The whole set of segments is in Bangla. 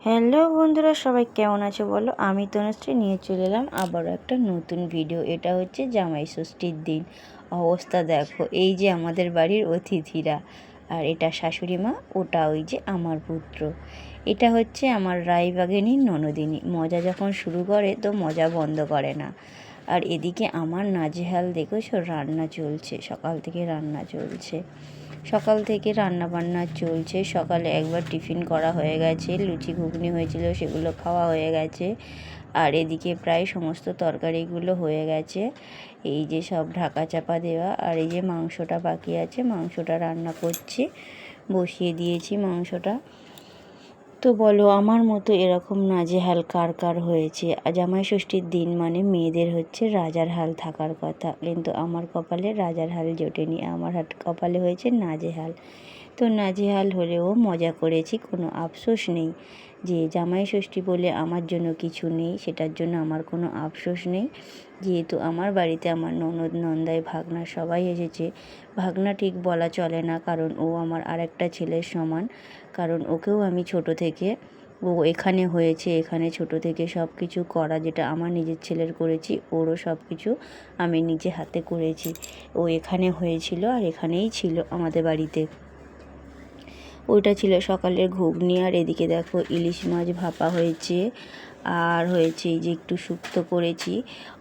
হ্যালো বন্ধুরা, সবাই কেমন আছো বলো। আমি তনুশ্রী নিয়ে চলে এলাম আবারও একটা নতুন ভিডিও। এটা হচ্ছে জামাই ষষ্ঠীর দিন। অবস্থা দেখো, এই যে আমাদের বাড়ির অতিথিরা, আর এটা শাশুড়ি মা, ওটা ওই যে আমার পুত্র। এটা হচ্ছে আমার রায়বাগিনীর ননদিনী। মজা যখন শুরু করে তো মজা বন্ধ করে না। আর এদিকে আমার নাজেহাল দেখেছো, রান্না চলছে, সকাল থেকে রান্না চলছে। সকাল থেকে রান্না বান্না চলছে। সকালে একবার টিফিন করা হয়ে গেছে, লুচি ঘুগনি হয়েছিল, সেগুলো খাওয়া হয়ে গেছে। আর এদিকে প্রায় সমস্ত তরকারিগুলো হয়ে গেছে। এই যে সব ঢাকা চাপা দেওয়া, আর এই যে মাংসটা বাকি আছে, মাংসটা রান্না করছি, বসিয়ে দিয়েছি মাংসটা। তো বলো, আমার মতো এরকম নাজেহাল কার কার হয়েছে? জামাই ষষ্ঠীর দিন মানে মেয়েদের হচ্ছে রাজার হাল থাকার কথা, কিন্তু আমার কপালে রাজার হাল জোটেনি, আমার কপালে হয়েছে নাজেহাল। তো নাজেহাল হলেও মজা করেছি, কোনো আফসোস নেই। যে জামাই ষষ্ঠী বলে আমার জন্য কিছু নেই, সেটার জন্য আমার কোনো আফসোস নেই। যেহেতু আমার বাড়িতে আমার ননদ নন্দাই ভাগনা সবাই এসেছে। ভাগনা ঠিক বলা চলে না, কারণ ও আমার আরেকটা ছেলের সমান। কারণ ওকেও আমি ছোট থেকে, ও এখানে হয়েছে, এখানে ছোট থেকে সব কিছু করা, যেটা আমার নিজের ছেলের করেছি, ওরও সব কিছু আমি নিজে হাতে করেছি। ও এখানে হয়েছিল আর এখানেই ছিল আমাদের বাড়িতে। ওইটা ছিল সকালের ঘুগনি। আর এদিকে দেখো ইলিশ মাছ ভাপা হয়েছে, আর হয়েছে এই যে একটু শুক্তো করেছি।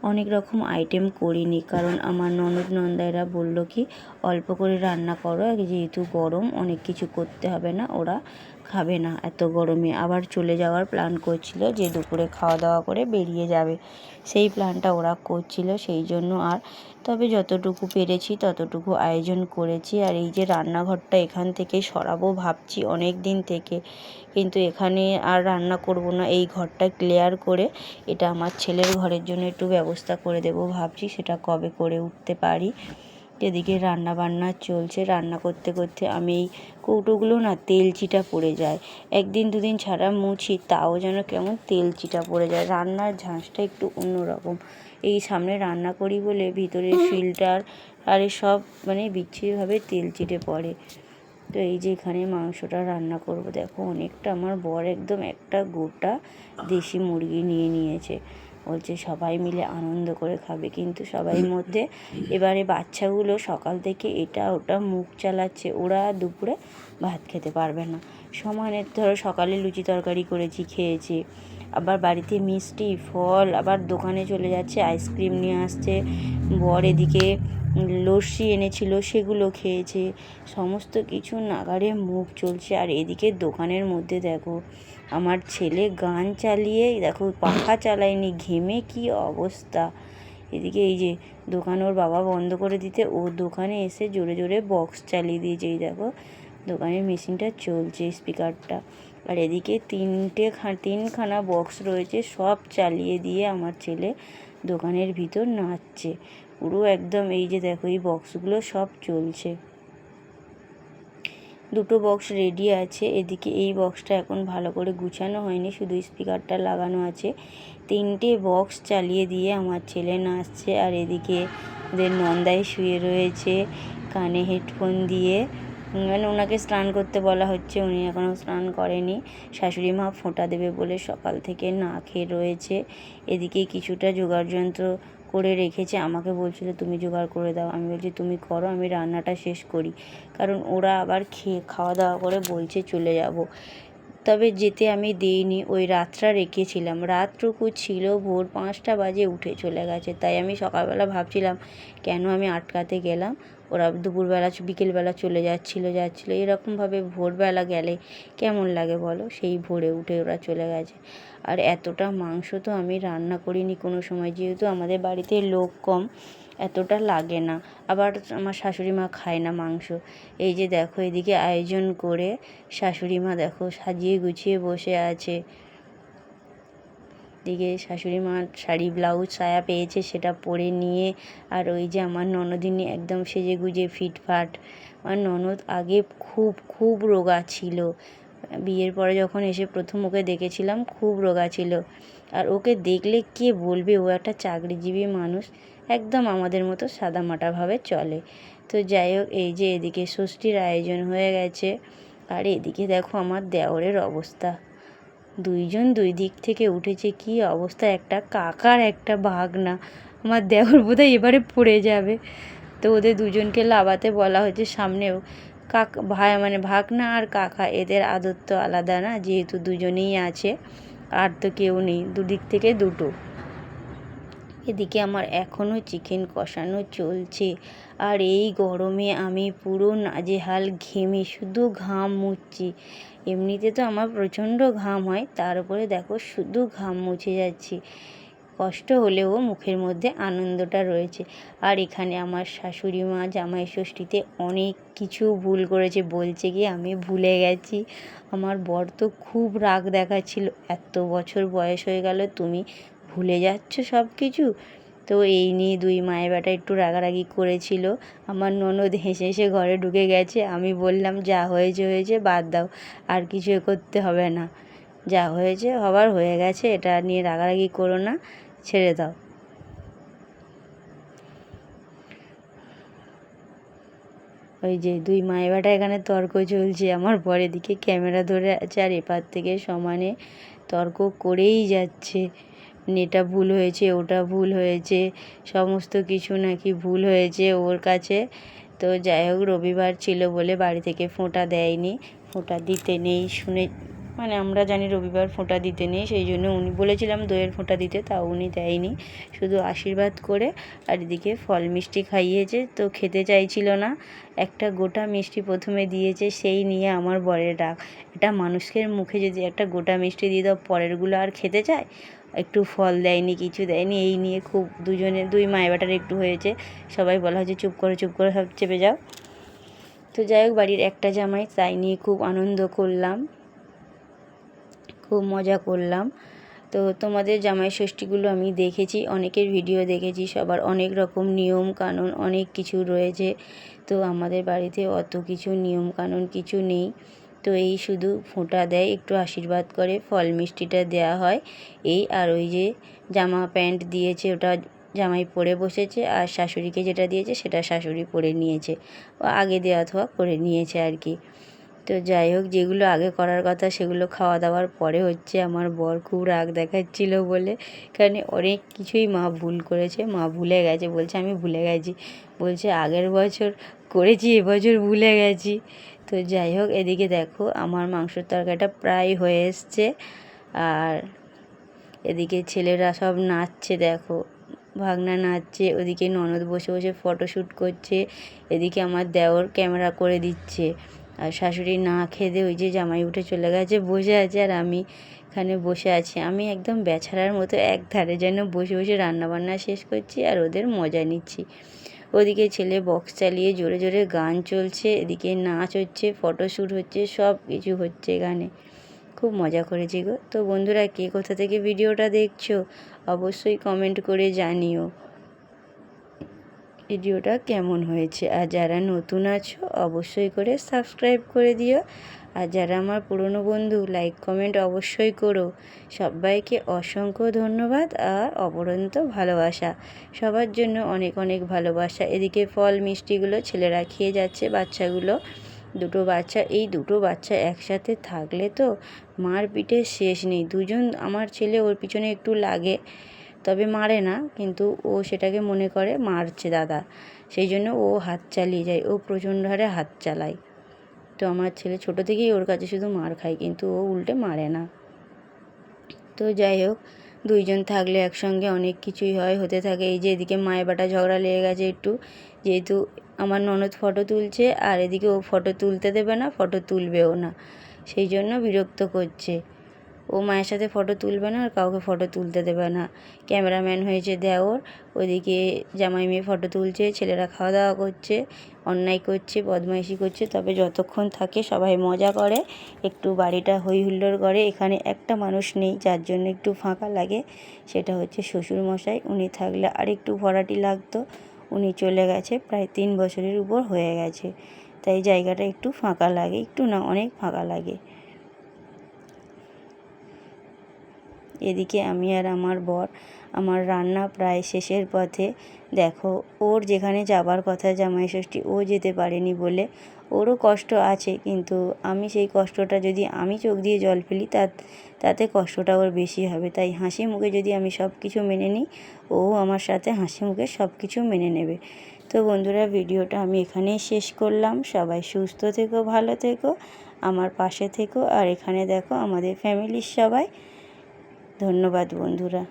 অনেক রকম আইটেম করিনি, কারণ আমার ননদ নন্দাইরা বলল কি অল্প করে রান্না করো, যেহেতু গরম অনেক কিছু করতে হবে না, ওরা খাবে না এত গরমে। আবার চলে যাওয়ার প্ল্যান করছিল, যে দুপুরে খাওয়া দাওয়া করে বেরিয়ে যাবে, সেই প্ল্যানটা ওরা করছিল, সেই জন্য। আর তবে যতটুকু পেরেছি ততটুকু আয়োজন করেছি। আর এই যে রান্নাঘরটা এখান থেকে সরাবো ভাবছি অনেক দিন থেকে, কিন্তু এখানে আর রান্না করব না, এই ঘরটা ক্লিয়ার করে এটা আমার ছেলের ঘরের জন্য একটু ব্যবস্থা করে দেব ভাবছি, সেটা কবে করে উঠতে পারি। এদিকে রান্না বান্না চলছে, রান্না করতে করতে আমি এই কৌটোগুলো না তেল চিটা পড়ে যায়, একদিন দুদিন ছাড়া মুছি, তাও যেন কেমন তেল চিটা পড়ে যায়। রান্নার ঝাঁসটা একটু অন্যরকম। এই সামনে রান্না করি বলে ভিতরের ফিল্টার আর সব মানে বিচ্ছিরিভাবে তেল চিটে পড়ে। তো এই যে এখানে মাংসটা রান্না করব, দেখো অনেকটা, আমার বর একদম একটা গোটা দেশি মুরগি নিয়ে নিয়েছে, বলছে সবাই মিলে আনন্দ করে খাবে। কিন্তু সবাই মধ্যে এবারে বাচ্চাগুলো সকাল থেকে এটা ওটা মুখ চালাচ্ছে, ওরা দুপুরে ভাত খেতে পারবে না। সমানে ধরো সকালে লুচি তরকারি করেছি, খেয়েছে, আবার বাড়িতে মিষ্টি ফল, আবার দোকানে চলে যাচ্ছে, আইসক্রিম নিয়ে আসছে। বর এদিকে লস্যি এনেছিল, সেগুলো খেয়েছে, সমস্ত কিছু নাগাড়ে মুখ চলছে। আর এদিকে দোকানের মধ্যে দেখো আমার ছেলে গান চালিয়ে, দেখো পাখা চালায়নি, ঘেমে কি অবস্থা। এদিকে এই যে দোকান ওর বাবা বন্ধ করে দিতে ও দোকানে এসে জোরে জোরে বক্স চালিয়ে দিয়েছে। এই দেখো দোকানের মেশিনটা চলছে, স্পিকারটা। আর এদিকে তিনখানা বক্স রয়েছে, সব চালিয়ে দিয়ে আমার ছেলে দোকানের ভিতর নাচছে পুরো একদম। এই যে দেখো এই বক্সগুলো সব চলছে, দুটো বক্স রেডি আছে। এদিকে এই বক্সটা এখন ভালো করে গুছানো হয়নি, শুধু স্পিকারটা লাগানো আছে। তিনটে বক্স চালিয়ে দিয়ে আমার ছেলে নাচছে। আর এদিকে ওদের নন্দাই শুয়ে রয়েছে কানে হেডফোন দিয়ে, মানে ওনাকে স্নান করতে বলা হচ্ছে, উনি এখনও স্নান করেনি। শাশুড়ি মা ফোঁটা দেবে বলে সকাল থেকে না খেয়ে রয়েছে। এদিকে কিছুটা জোগাড় যন্ত্র করে রেখেছে, আমাকে বলছিল তুমি জোগাড় করে দাও, আমি বলছি তুমি করো, আমি রান্নাটা শেষ করি, কারণ ওরা আবার খাওয়া দাওয়া করে বলছে চলে যাব। তবে যেতে আমি দিইনি, ওই রাতটা রেখেছিলাম, রাতটুকু ছিল, ভোর 5টা বাজে উঠে চলে গেছে। তাই আমি সকালবেলা ভাবছিলাম কেন আমি আটকাতে গেলাম, ওরা দুপুরবেলা বিকেলবেলা চলে যাচ্ছিলো এরকমভাবে ভোরবেলা গেলে কেমন লাগে বলো, সেই ভোরে উঠে ওরা চলে গেছে। আর এতটা মাংস তো আমি রান্না করিনি কোনো সময়, যেহেতু আমাদের বাড়িতে লোক কম, এতটা লাগে না। আবার আমার শাশুড়ি মা খায় না মাংস। এই যে দেখো এদিকে আয়োজন করে শাশুড়ি মা দেখো সাজিয়ে গুছিয়ে বসে আছে। দিকে শাশুড়ি মা শাড়ি ব্লাউজ সায়া পেয়েছে, সেটা পরে নিয়ে, আর ওই যে আমার ননদিনী একদম সেজে গুজে ফিটফাট। আমার ননদ আগে খুব খুব রোগা ছিল, বিয়ের পরে যখন এসে প্রথম ওকে দেখেছিলাম খুব রোগা ছিল। আর ওকে দেখলে কে বলবে ও একটা চাকরিজীবী মানুষ, একদম আমাদের মতো সাদামাটাভাবে চলে। তো যাই হোক, এই যে এদিকে ষষ্ঠীর আয়োজন হয়ে গেছে। আর এদিকে দেখো আমার দেওরের অবস্থা, দুইজন দুই দিক থেকে উঠেছে, কি অবস্থা, একটা কাকার একটা ভাগনা, আমার দেওর বোধহয় এবারে পড়ে যাবে। তো ওদের দুজনকে লাবাতে বলা হয়েছে সামনেও। ভাই মানে ভাগনা আর কাকা, এদের আদর তো আলাদা না, যেহেতু দুজনেই আছে, আর তো কেউ নেই, দুদিক থেকে দুটো। এদিকে আমার এখনও চিকেন কষানো চলছে, আর এই গরমে আমি পুরো নাজেহাল ঘেমে শুধু ঘাম মুছছি। এমনিতে তো আমার প্রচণ্ড ঘাম হয়, তার উপরে দেখো শুধু ঘাম মুছে যাচ্ছি। কষ্ট হলেও মুখের মধ্যে আনন্দটা রয়েছে। আর এখানে আমার শাশুড়ি মা জামাই ষষ্ঠীতে অনেক কিছু ভুল করেছে, বলছে কি আমি ভুলে গেছি। আমার বর তো খুব রাগ দেখাচ্ছিল, এত বছর বয়স হয়ে গেল তুমি ভুলে যাচ্ছ সব কিছু। তো এই নিয়ে দুই মায়ের বেটা একটু রাগারাগি করেছিল। আমার ননদ হেসে হেসে ঘরে ঢুকে গেছে। আমি বললাম যা হয়েছে হয়েছে, বাদ দাও, আর কিছু করতে হবে না, যা হয়েছে হবার হয়ে গেছে, এটা নিয়ে রাগারাগি করো না, ছেড়ে দাও। ওই যে দুই মায়ের বেটা এখানে তর্ক চলছে, আমার বর এদিকে ক্যামেরা ধরে আছে আর এপার থেকে সমানে তর্ক করেই যাচ্ছে। এটা ভুল হয়েছে, ওটা ভুল হয়েছে, সমস্ত কিছু নাকি ভুল হয়েছে ওর কাছে। তো যাই হোক, রবিবার ছিল বলে বাড়ি থেকে ফোঁটা দেয়নি, ফোঁটা দিতে নেই শুনে, মানে আমরা জানি রবিবার ফোঁটা দিতে নেই, সেই জন্য উনি বলেছিলাম দইয়ের ফোঁটা দিতে, তাও উনি দেয়নি, শুধু আশীর্বাদ করে আর এদিকে ফল মিষ্টি খাইয়েছে। তো খেতে চাইছিল না, একটা গোটা মিষ্টি প্রথমে দিয়েছে, সেই নিয়ে আমার বরের রাগ। এটা মানুষের মুখে যদি একটা গোটা মিষ্টি দিয়ে দাও, পরেরগুলো আর খেতে চায়? একটু ফল দেয়নি, কিছু দেয়নি, এই নিয়ে খুব দুই মায়ের বেটার একটু হয়েছে। সবাই বলা হয়েছে চুপ করে সব চেপে যাও। তো যাই হোক, বাড়ির একটা জামাই, তাই নিয়ে খুব আনন্দ করলাম, খুব মজা করলাম। তো তোমাদের জামাই ষষ্ঠীগুলো আমি দেখেছি, অনেকের ভিডিও দেখেছি, সবার অনেক রকম নিয়ম কানুন অনেক কিছু রয়েছে। তো আমাদের বাড়িতে অত কিছু নিয়ম কানুন কিছু নেই। তো এই শুধু ফোঁটা দেয়, একটু আশীর্বাদ করে, ফল মিষ্টিটা দেওয়া হয় এই। আর ওই যে জামা প্যান্ট দিয়েছে ওটা জামাই পরে বসেছে, আর শাশুড়িকে যেটা দিয়েছে সেটা শাশুড়ি পরে নিয়েছে, ও আগে দেওয়া থোয়া করে নিয়েছে আর কি। তো যাই হোক, যেগুলো আগে করার কথা সেগুলো খাওয়া দাওয়ার পরে হচ্ছে। আমার বর খুব রাগ দেখাচ্ছিল বলে, কারণ অনেক কিছুই মা ভুল করেছে, মা ভুলে গেছে, বলছে আমি ভুলে গেছি, বলছে আগের বছর করেছি এবছর ভুলে গেছি। তো যাই হোক, এদিকে দেখো আমার মাংসের তরকারিটা প্রায় হয়ে এসছে, আর এদিকে ছেলেরা সব নাচছে, দেখো ভাগনা নাচছে, ওদিকে ননদ বসে বসে ফটোশ্যুট করছে, এদিকে আমার দেওর ক্যামেরা করে দিচ্ছে, আর শাশুড়ি না খেয়ে ওই যে জামাই উঠে চলে গেছে, বসে আছে, আর আমি এখানে বসে আছি। আমি একদম বেচারার মতো এক ধারে যেন বসে বসে রান্নাবান্না শেষ করছি আর ওদের মজা নিচ্ছি। ওদিকে ছেলে বক্স চালিয়ে জোরে জোরে গান চলছে, এদিকে নাচ হচ্ছে, ফটোশ্যুট হচ্ছে, সব কিছু হচ্ছে এখানে। খুব মজা করেছি গো। তো বন্ধুরা, কে কোথা থেকে ভিডিওটা দেখছো অবশ্যই কমেন্ট করে জানিও ভিডিওটা কেমন হয়েছে। আর যারা নতুন আছো অবশ্যই করে সাবস্ক্রাইব করে দিও, আর যারা আমার পুরনো বন্ধু লাইক কমেন্ট অবশ্যই করো। সবাইকে অসংখ্য ধন্যবাদ আর অপরন্ত ভালোবাসা, সবার জন্য অনেক অনেক ভালোবাসা। এদিকে ফল মিষ্টিগুলো ছেলেরা খেয়ে যাচ্ছে, বাচ্চাগুলো, দুটো বাচ্চা, এই দুটো বাচ্চা একসাথে থাকলে তো মার পিঠে শেষ নেই। দুজন, আমার ছেলে ওর পিছনে একটু লাগে, তবে মারে না, কিন্তু ও সেটাকে মনে করে মারছে দাদা, সেই জন্য ও হাত চালিয়ে যায়, ও প্রচণ্ড হারে হাত চালায়। তো আমার ছেলে ছোটো থেকেই ওর কাছে শুধু মার খায়, কিন্তু ও উল্টে মারে না। তো যাই হোক, দুইজন থাকলে একসঙ্গে অনেক কিছুই হয়, হতে থাকে। এই যে এদিকে মায়ের বেটা ঝগড়া লেগে গেছে একটু, যেহেতু আমার ননদ ফটো তুলছে, আর এদিকে ও ফটো তুলতে দেবে না, ফটো তুলবেও না, সেই জন্য বিরক্ত করছে। ও মায়ের সাথে ফটো তুলবে না আর কাউকে ফটো তুলতে দেবে না। ক্যামেরাম্যান হয়েছে দেওর, ওইদিকে জামাই মেয়ে ফটো তুলছে, ছেলেরা খাওয়া দাওয়া করছে, অন্যায় করছে, বদমাইশি করছে, তবে যতক্ষণ থাকে সবাই মজা করে, একটু বাড়িটা হই হুল্লোড় করে। এখানে একটা মানুষ নেই, যার জন্য একটু ফাঁকা লাগে, সেটা হচ্ছে শ্বশুরমশাই। উনি থাকলে আর একটু ভরাটি লাগতো, উনি চলে গেছে, প্রায় 3 বছরের উপর হয়ে গেছে, তাই জায়গাটা একটু ফাঁকা লাগে, একটু না অনেক ফাঁকা লাগে। এদিকে আমি আর আমার বর আমার রান্না প্রায় শেষের পথে। দেখো ওর যেখানে যাবার কথা জামাই ষষ্ঠী ও যেতে পারেনি বলে ওরও কষ্ট আছে, কিন্তু আমি সেই কষ্টটা যদি আমি চোখ দিয়ে জল ফেলি তাতে কষ্টটা ওর বেশি হবে। তাই হাসি মুখে যদি আমি সব কিছু মেনে নিই, ও আমার সাথে হাসি মুখে সব কিছু মেনে নেবে। তো বন্ধুরা, ভিডিওটা আমি এখানেই শেষ করলাম। সবাই সুস্থ থেকো, ভালো থেকো, আমার পাশে থেকো। আর এখানে দেখো আমাদের ফ্যামিলির সবাই। ধন্যবাদ বন্ধুরা।